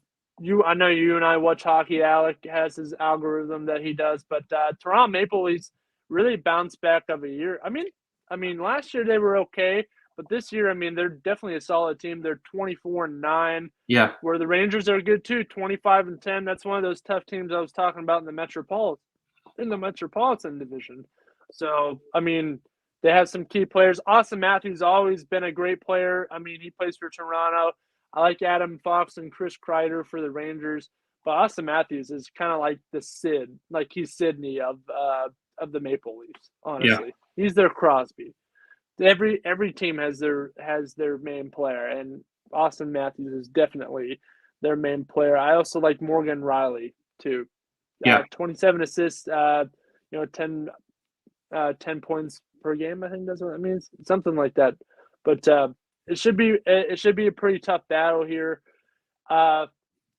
A: I know you and I watch hockey. Alek has his algorithm that he does, but Toronto Maple Leafs really bounced back of a year. I mean, last year they were okay, but this year, I mean, they're definitely a solid team. They're 24-9.
B: Yeah.
A: Where the Rangers are good too, 25-10. That's one of those tough teams I was talking about in the Metropolitan Division. So, I mean, They have some key players. Austin Matthews always been a great player. I mean, he plays for Toronto. I like Adam Fox and Chris Kreider for the Rangers. But Austin Matthews is kind of like the Sid, like he's Sidney of the Maple Leafs. Honestly, he's their Crosby. Every team has their main player, and Austin Matthews is definitely their main player. I also like Morgan Riley too. 27 assists. 10 points per game. I think that's what it means, something like that. But it should be a pretty tough battle here.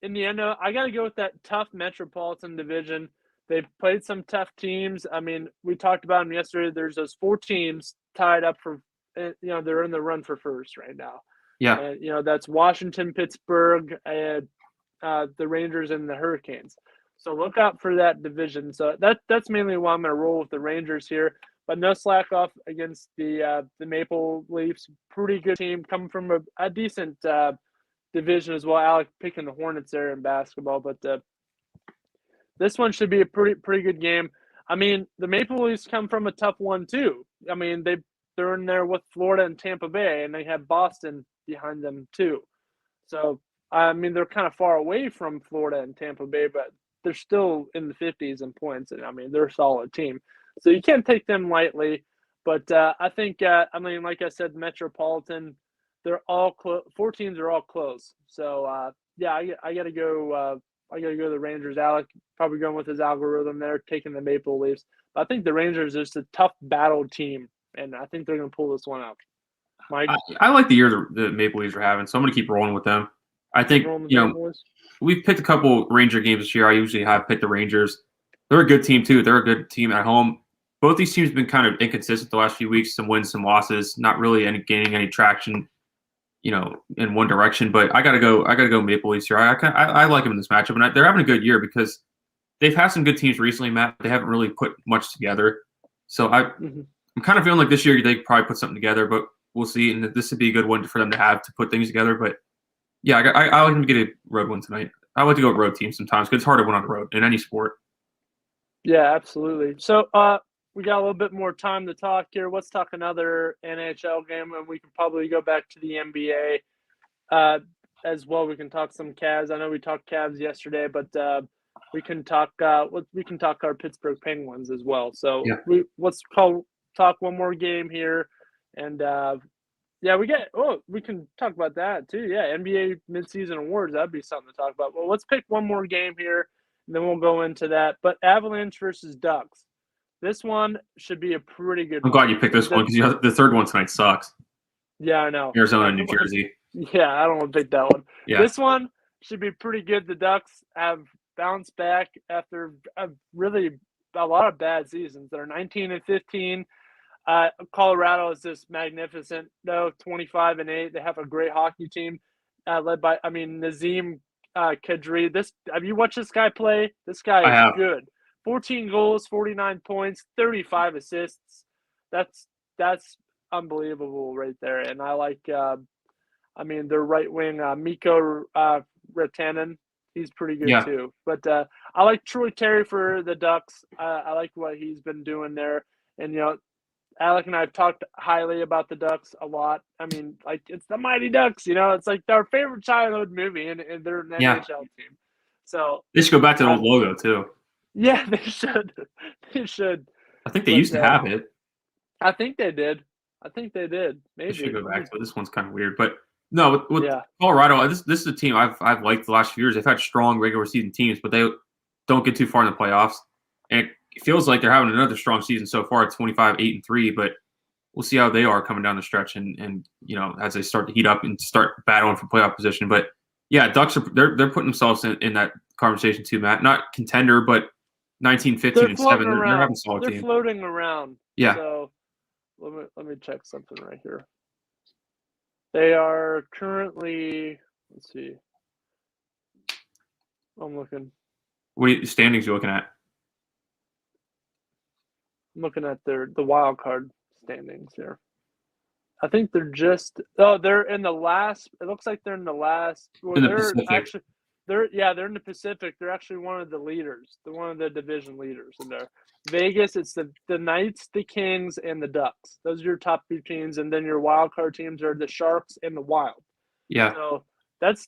A: In the end, I got to go with that tough Metropolitan Division. They've played some tough teams. I mean, we talked about them yesterday. There's those 4 teams tied up for, they're in the run for first right now.
B: Yeah.
A: And, that's Washington, Pittsburgh, and the Rangers and the Hurricanes. So look out for that division. So that's mainly why I'm going to roll with the Rangers here. But no slack off against the Maple Leafs. Pretty good team coming from a decent division as well. Alek picking the Hornets there in basketball, but this one should be a pretty good game. I mean, the Maple Leafs come from a tough one too. I mean, they're in there with Florida and Tampa Bay, and they have Boston behind them too. So I mean, they're kind of far away from Florida and Tampa Bay, but they're still in the 50s in points, and I mean, they're a solid team. So you can't take them lightly. But I think, like I said, Metropolitan, they're all 4 teams are all close. So I got to go. I got to go the Rangers. Alek probably going with his algorithm there, taking the Maple Leafs. But I think the Rangers is a tough battle team, and I think they're going to pull this one out. Mike,
B: I like the year the Maple Leafs are having, so I'm going to keep rolling with them. I think we've picked a couple Ranger games this year. I usually have picked the Rangers. They're a good team too. They're a good team at home. Both these teams have been kind of inconsistent the last few weeks. Some wins, some losses. Not really gaining any traction, in one direction. But I gotta go Maple Leafs here. I like them in this matchup, and they're having a good year because they've had some good teams recently, Matt. But they haven't really put much together. So I'm kind of feeling like this year they could probably put something together, but we'll see. And this would be a good one for them to have to put things together. But yeah, I like them to get a road win tonight. I like to go with road teams sometimes because it's hard to win on the road in any sport.
A: Yeah, absolutely. So we got a little bit more time to talk here. Let's talk another NHL game, and we can probably go back to the NBA as well. We can talk some Cavs. I know we talked Cavs yesterday, but we can talk our Pittsburgh Penguins as well. So let's talk one more game here, and we can talk about that too. Yeah, NBA midseason awards, that'd be something to talk about. Well, let's pick one more game here, and then we'll go into that. But Avalanche versus Ducks. This one should be a pretty good
B: I'm glad you picked this one because the third one tonight sucks.
A: Yeah, I know.
B: Arizona and New Jersey.
A: Yeah, I don't want to pick that one.
B: Yeah.
A: This one should be pretty good. The Ducks have bounced back after a lot of bad seasons. They're 19-15. Colorado is just magnificent, though, 25-8. They have a great hockey team led by, Nazem Kadri. Have you watched this guy play? This guy is good. 14 goals, 49 points, 35 assists. That's unbelievable right there. And I like, their right wing, Mikko Rantanen. He's pretty good too. But I like Troy Terry for the Ducks. I like what he's been doing there. And, Alek and I have talked highly about the Ducks a lot. It's the Mighty Ducks, it's like our favorite childhood movie, and they're an NHL team. So
B: they should go back to the old logo too.
A: Yeah, they should. They should.
B: I think they used to have it.
A: I think they did. Maybe
B: they should go back to it. This one's kind of weird, but no, with Colorado, this is a team I've liked the last few years. They've had strong regular season teams, but they don't get too far in the playoffs, and it feels like they're having another strong season so far at 25-8-3. But we'll see how they are coming down the stretch, and as they start to heat up and start battling for playoff position. But yeah, Ducks they're putting themselves in that conversation too, Matt. Not contender, but 19-15-7. They're having a solid team.
A: They're floating around.
B: Yeah.
A: So let me check something right here. They are currently. Let's see. I'm looking.
B: What standings are you looking at?
A: I'm looking at the wild card standings here. I think they're they're in the last. It looks like they're in the last. Well, they're in the Pacific. They're actually one of the leaders. They're one of the division leaders in there. Vegas, it's the Knights, the Kings, and the Ducks. Those are your top 2 teams, and then your wild card teams are the Sharks and the Wild.
B: Yeah.
A: So that's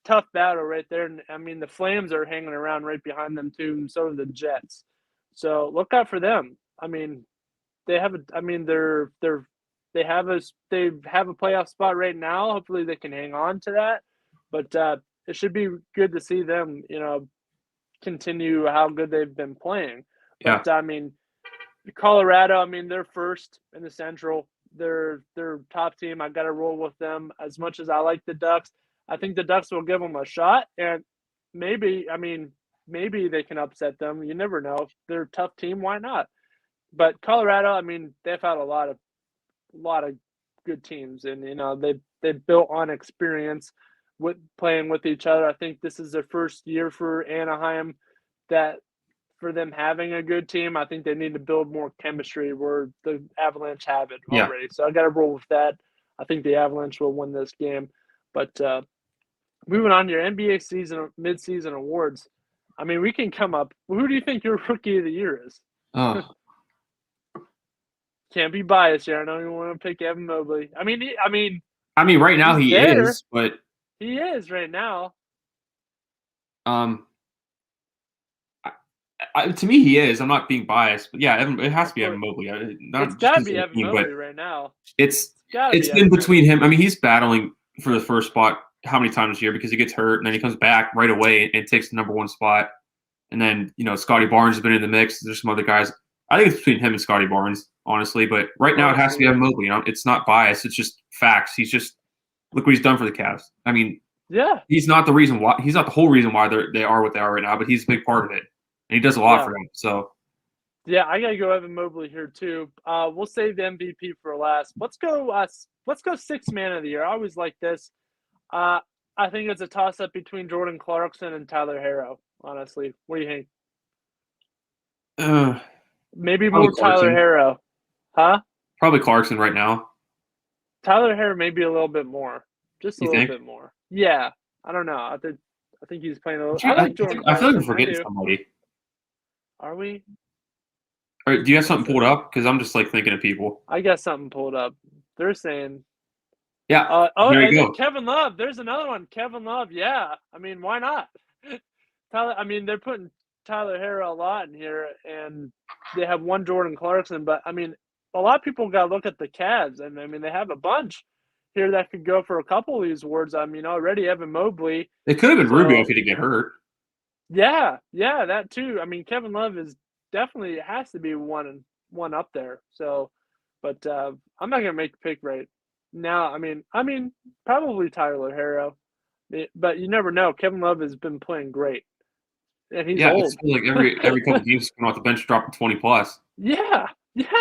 A: tough battle right there. And I mean, the Flames are hanging around right behind them too, and so are the Jets. So look out for them. I mean, they have a. I mean, they have a playoff spot right now. Hopefully, they can hang on to that. But it should be good to see them, continue how good they've been playing.
B: Yeah.
A: But I mean, Colorado, I mean, they're first in the Central. They're top team. I got to roll with them as much as I like the Ducks. I think the Ducks will give them a shot, and maybe they can upset them. You never know. If they're a tough team, why not? But Colorado, I mean, they've had a lot of good teams, and they've built on experience with playing with each other. I think this is their first year for Anaheim that for them having a good team. I think they need to build more chemistry where the Avalanche have it already. So I got to roll with that. I think the Avalanche will win this game. But moving on to your NBA season midseason awards, I mean, we can come up. Who do you think your rookie of the year is?
B: Oh.
A: Can't be biased here. I know you want to pick Evan Mobley. I mean,
B: right now he is, but
A: he is right now.
B: To me, he is. I'm not being biased, but yeah, it has to be Evan Mobley.
A: It's got to be Evan Mobley right now.
B: It's in between him. I mean, he's battling for the first spot how many times a year because he gets hurt and then he comes back right away and takes the number 1 spot. And then Scotty Barnes has been in the mix. There's some other guys. I think it's between him and Scotty Barnes, honestly. But right now, it has to be Evan Mobley. It's not biased. It's just facts. Look what he's done for the Cavs. I mean,
A: yeah,
B: he's not the reason why. He's not the whole reason why they are what they are right now. But he's a big part of it, and he does a lot for them. So,
A: yeah, I gotta go Evan Mobley here too. We'll save the MVP for last. Let's go 6th man of the year. I always like this. I think it's a toss up between Jordan Clarkson and Tyler Herro. Honestly, what do you think? Maybe more Tyler Herro. Huh?
B: Probably Clarkson right now.
A: Tyler Herro maybe a little bit more. Just a little bit more. Yeah. I don't know. I think he's playing a little.
B: I feel like we're forgetting somebody.
A: Are we?
B: All right, do you have something pulled up? Because I'm just thinking of people.
A: I got something pulled up. They're saying.
B: Yeah. There you go.
A: Kevin Love. There's another one. Kevin Love. Yeah. I mean, why not? Tyler. I mean, they're putting Tyler Herro a lot in here, and they have one Jordan Clarkson. But I mean, a lot of people got to look at the Cavs, and I mean, they have a bunch here that could go for a couple of these awards. I mean, already Evan Mobley.
B: It could have been Rubio if he didn't get hurt.
A: Yeah, that too. I mean, Kevin Love is definitely has to be one up there. So, but I'm not gonna make a pick right now. I mean, probably Tyler Herro, but you never know. Kevin Love has been playing great, and he's old.
B: It's like every couple of games coming off the bench dropping 20 plus.
A: Yeah,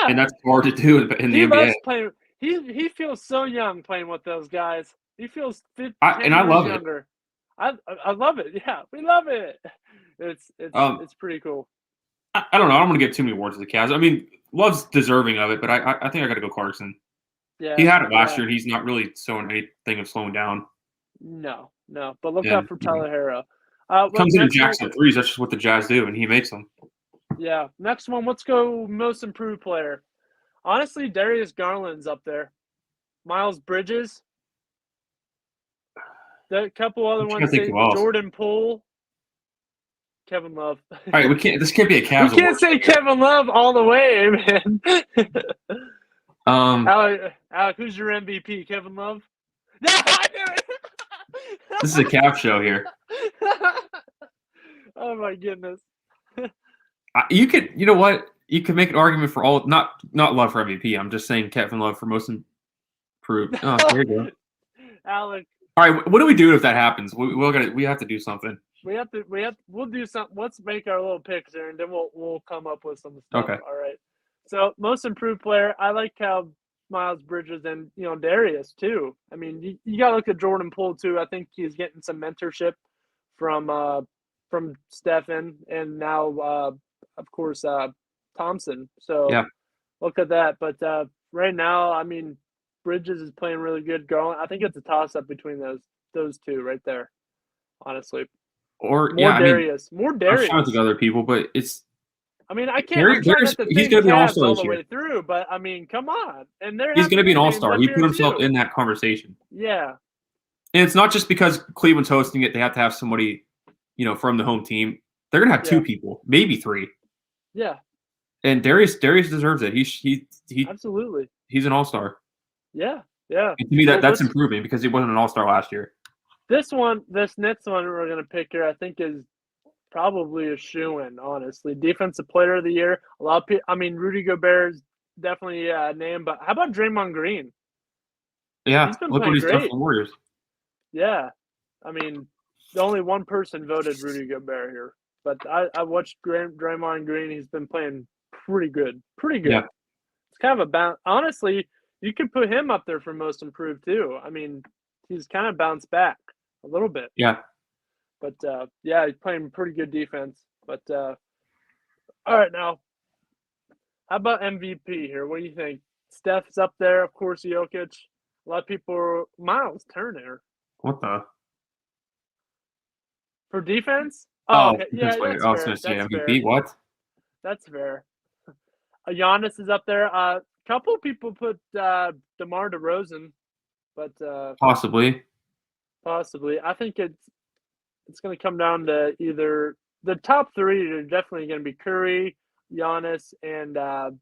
B: and that's hard to do in the NBA.
A: Playing, he feels so young playing with those guys. He feels 50
B: and I love
A: younger. It. I love it. Yeah, we love it. It's pretty cool.
B: I don't know. I don't want to give too many awards to the Cavs. I mean, Love's deserving of it, but I think I got to go Clarkson.
A: Yeah,
B: he had it last year, and he's not really showing anything of slowing down.
A: No. But look out for Tyler Herro.
B: Comes in and jacks up threes. That's just what the Jazz do, and he makes them.
A: Yeah. Next one. Let's go most improved player. Honestly, Darius Garland's up there. Miles Bridges. The couple other ones. Jordan Poole. Kevin Love.
B: All right, we can't. This can't be a Cavs.
A: We can't say Kevin Love all the way, man. Alek, who's your MVP? Kevin Love. No, I knew it.
B: This is a Cavs show here.
A: Oh my goodness.
B: You could. You know what? You could make an argument for all. Not Love for MVP. I'm just saying Kevin Love for most improved. Oh, there you go.
A: Alek.
B: All right, what do we do if that happens? We have to do something.
A: We'll do something. Let's make our little picks here, and then we'll come up with some stuff.
B: Okay.
A: All right. So most improved player, I like how Miles Bridges and Darius too. I mean, you got to look at Jordan Poole too. I think he's getting some mentorship from Stephen and now of course Thompson. So
B: yeah,
A: look at that. But right now, I mean, Bridges is playing really good. I think it's a toss up between those two right there. Honestly.
B: Or
A: more Darius. More Darius.
B: I'm trying to think of other people, but it's.
A: I mean, I can't. I'm trying not to
B: he's going to be an all-star
A: all the way through, but I mean, come on. And
B: he's going to be an all-star. He put himself in that conversation.
A: Yeah.
B: And it's not just because Cleveland's hosting it; they have to have somebody, from the home team. They're going to have 2 people, maybe 3.
A: Yeah.
B: And Darius deserves it. He
A: absolutely.
B: He's an all-star.
A: Yeah. Yeah.
B: And to me, that's improving because he wasn't an all-star last year.
A: This next one we're going to pick here, I think, is probably a shoo-in, honestly. Defensive Player of the Year. A lot of people. I mean, Rudy Gobert is definitely a name, but how about Draymond Green?
B: Yeah, look what he's done for the Warriors.
A: Yeah, I mean, only one person voted Rudy Gobert here, but I watched Draymond Green. He's been playing pretty good. Yeah. It's kind of a bounce. Honestly, you could put him up there for most improved too. I mean, he's kind of bounced back a little bit.
B: Yeah.
A: But he's playing pretty good defense. But all right, now, how about MVP here? What do you think? Steph's up there, of course. Jokic. A lot of people. Miles Turner.
B: What the?
A: For defense?
B: Oh,
A: okay. Yeah,
B: I was going to say MVP. Fair. What?
A: That's fair. Giannis is up there. Couple people put DeMar DeRozan, but
B: possibly.
A: I think it's going to come down to either the top 3 are definitely going to be Curry, Giannis, and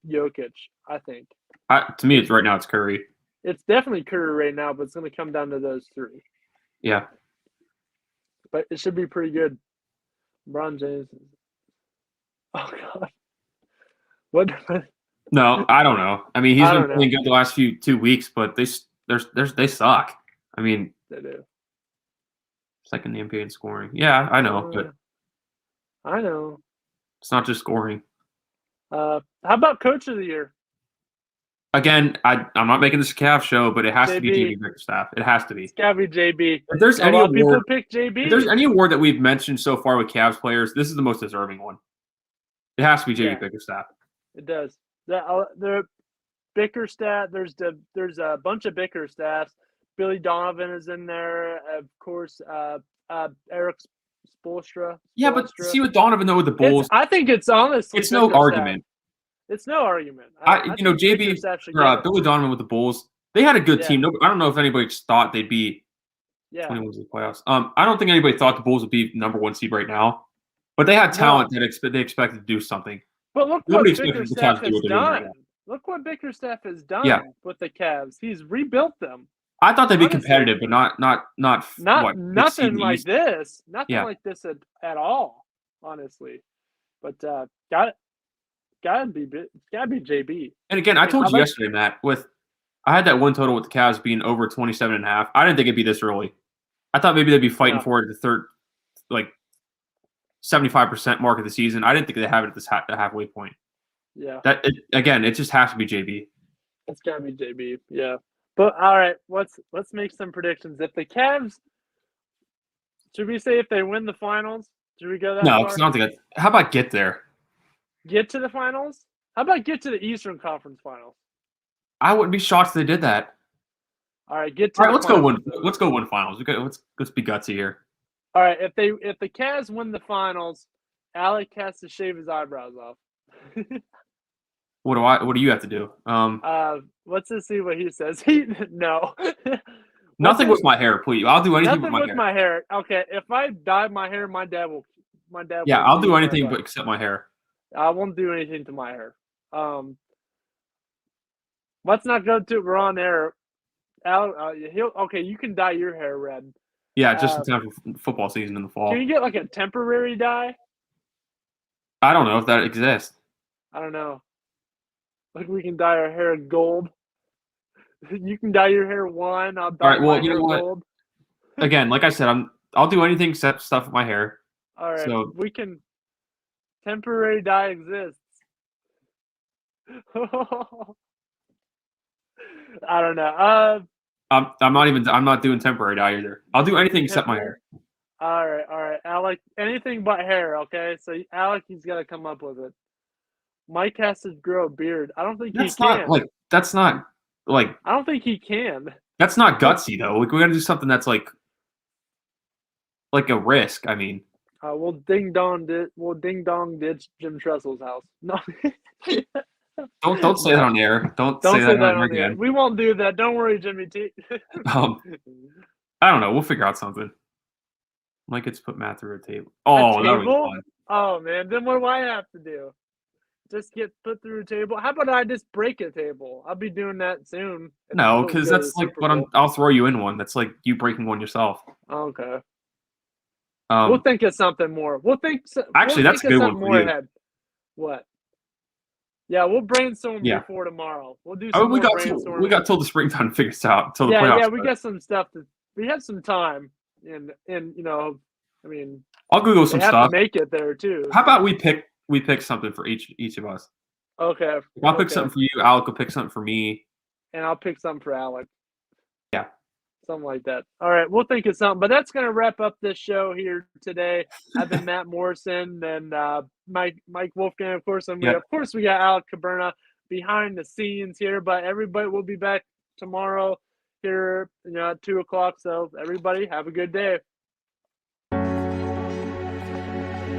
A: Jokic. I think.
B: To me, right now it's Curry.
A: It's definitely Curry right now, but it's going to come down to those 3.
B: Yeah.
A: But it should be pretty good. LeBron James. Oh God. What?
B: No, I don't know. I mean, he's been playing good the last 2 weeks, but they suck. I mean,
A: they do.
B: Second in the NBA in scoring. Yeah, I know, but
A: I know.
B: It's not just scoring.
A: How about Coach of the Year?
B: Again, I'm not making this a Cavs show, but it has to be JB Bickerstaff. It has to be.
A: It's gotta be JB.
B: If there's any award,
A: people pick JB.
B: If there's any award that we've mentioned so far with Cavs players, this is the most deserving one. It has to be JB Bickerstaff.
A: It does. The Bickerstaff. There's a bunch of Bickerstaffs. Billy Donovan is in there, of course. Eric Spoelstra.
B: Yeah, but see with Donovan though with the Bulls,
A: I think it's honestly.
B: It's no argument.
A: It's no argument.
B: JB Billy Donovan with the Bulls, they had a good team. I don't know if anybody just thought they'd be 21 in the playoffs. I don't think anybody thought the Bulls would be number 1 seed right now, but they had talent that they expected to do something.
A: But look what Bickerstaff has done. Look what Bickerstaff has done with the Cavs. He's rebuilt them.
B: I thought they'd be competitive, but not
A: nothing like this. Nothing like this at all, honestly. But gotta be JB.
B: And again, I told you yesterday, Matt, I had that one total with the Cavs being over 27.5. I didn't think it'd be this early. I thought maybe they'd be fighting for it at the third, 75% mark of the season. I didn't think they'd have it at this halfway point.
A: Yeah.
B: It just has to be JB.
A: It's gotta be JB. Yeah. But all right, let's make some predictions. If the Cavs, should we say if they win the finals? Should we go that far?
B: No, it's not that. How about get there?
A: Get to the finals? How about get to the Eastern Conference Finals?
B: I wouldn't be shocked if they did that.
A: All right, let's
B: go win. Let's go win finals. Let's be gutsy here.
A: All right, if the Cavs win the finals, Alek has to shave his eyebrows off.
B: What do you have to do?
A: Let's just see what he says. No.
B: Nothing with my hair, please. I'll do anything
A: with my hair. Okay, if I dye my hair, my dad will.
B: Yeah, I'll do anything but except my hair.
A: I won't do anything to my hair. Let's not go to. We're on air. You can dye your hair red.
B: Yeah, just in time for football season in the fall.
A: Can you get a temporary dye?
B: I don't know if that exists.
A: I don't know. We can dye our hair gold. You can dye your hair one. I'll dye my hair gold.
B: Again, like I said, I'll do anything except stuff with my hair.
A: All right, so we can. Temporary dye exists. I don't know.
B: I'm not doing temporary dye either. I'll do anything except my hair.
A: All right. Alek, anything but hair, okay? So Alek, he's got to come up with it. Mike has to grow a beard. I don't think he can.
B: I
A: don't think he can.
B: That's not gutsy though. We got to do something that's like a risk. I mean,
A: We'll ding dong ditch Jim Tressel's house. No.
B: Don't say that on air. Don't say that on air again.
A: We won't do that. Don't worry, Jimmy T.
B: I don't know. We'll figure out something. Mike gets put Matt through a table. Oh, that would be fun.
A: Oh man, then what do I have to do? Just get put through a table? How about I just break a table? I'll be doing that soon.
B: No, because that's like what I'll throw you in one. That's like you breaking one yourself.
A: Okay. We'll think of something more.
B: Actually, that's a good one for you.
A: Ahead. What? Yeah, we'll brainstorm before tomorrow. We'll do some
B: we got till the springtime to figure this out. Till the playoffs.
A: Yeah, we got some stuff we have some time, and I mean,
B: I'll Google some stuff.
A: Have to make it there too.
B: How about we pick something for each of us?
A: Okay.
B: I'll pick something for you. Alek will pick something for me,
A: and I'll pick something for Alek.
B: Yeah.
A: Something like that. All right, we'll think of something. But that's going to wrap up this show here today. I've been Matt Morrison and Mike Wolfgang, of course. And of course, we got Alek Koberna behind the scenes here. But everybody will be back tomorrow here at 2:00. So everybody, have a good day.